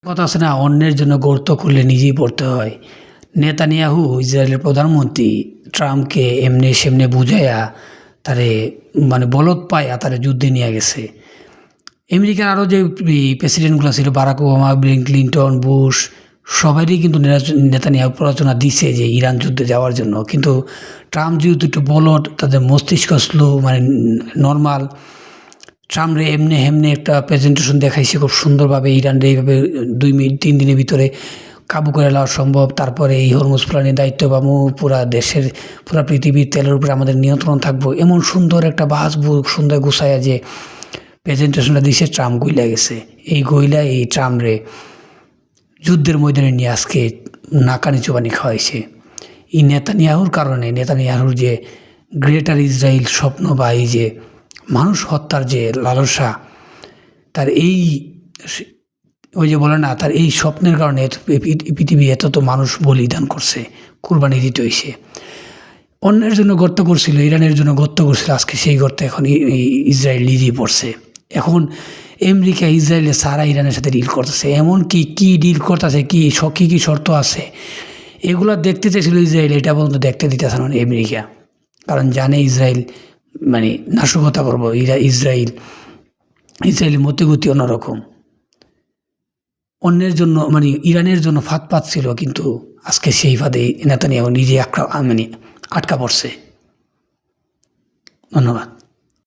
কথা আছে না, অন্যের জন্য গর্ত খুললে নিজেই পড়তে হয়। নেতানিয়াহু ইসরায়েলের প্রধানমন্ত্রী ট্রাম্পকে এমনি সেমনি বুঝাইয়া তারে বলদ পাইয়া তারে যুদ্ধে নিয়ে গেছে। আমেরিকার আরও যে প্রেসিডেন্টগুলো ছিল, Barack Obama, Bill Clinton, Bush, সবারই কিন্তু নেতানিয়াহু প্ররোচনা দিছে যে ইরান যুদ্ধে যাওয়ার জন্য। কিন্তু ট্রাম্প যেহেতু একটু বলদ, তাদের মস্তিষ্ক স্লো, নর্মাল, ট্রাম্পরে এমনি হেমনি একটা প্রেজেন্টেশন দেখাইছে খুব সুন্দরভাবে, ইরানরে এইভাবে 2 মিনিট 3 দিনের ভিতরে কাবু করে নেওয়া সম্ভব। তারপরে এই হরমুজ প্লানের দায়িত্ব পাবো, পুরা দেশের পুরা পৃথিবীর তেলের উপরে আমাদের নিয়ন্ত্রণ থাকবো, এমন সুন্দর একটা সুন্দর গুছাইয়া যে প্রেজেন্টেশনটা দিছে, ট্রাম্প গইলা গেছে। এই গইলা এই ট্রাম্পরে যুদ্ধের ময়দানে নিয়ে আজকে নাকানি চোবানি খাওয়াইছে। এই নেতানিয়াহুর কারণে, নেতানিয়াহুর যে গ্রেটার ইসরায়েল স্বপ্ন বা এই যে মানুষ হত্যার যে লালসা, তার ওই যে বলে না, তার এই স্বপ্নের কারণে পৃথিবী এত মানুষ বলিদান করছে, কুরবানি দিতে হয়েছে। অন্যের জন্য গর্ত করছিল, ইরানের জন্য গর্ত করছিল, আজকে সেই গর্তে এখন ইসরায়েল নিজেই পড়ছে। এখন আমেরিকা ইসরায়েলের সারা ইরানের সাথে ডিল করতেছে, এমন কি ডিল করতেছে, কি শর্ত আছে, এগুলো দেখতে চাইছিল ইসরায়েল, এটা পর্যন্ত দেখতে দিতেছে না আমেরিকা। কারণ জানে ইসরায়েল নাশকতা করবো। ইসরায়েলের মতিগতি অন্যরকম। অন্যের জন্য ইরানের জন্য ফাঁদ পাচ্ছিল, কিন্তু আজকে সেই ফাঁদে নেতানিয়াহু নিজে আটকা পড়ছে। ধন্যবাদ।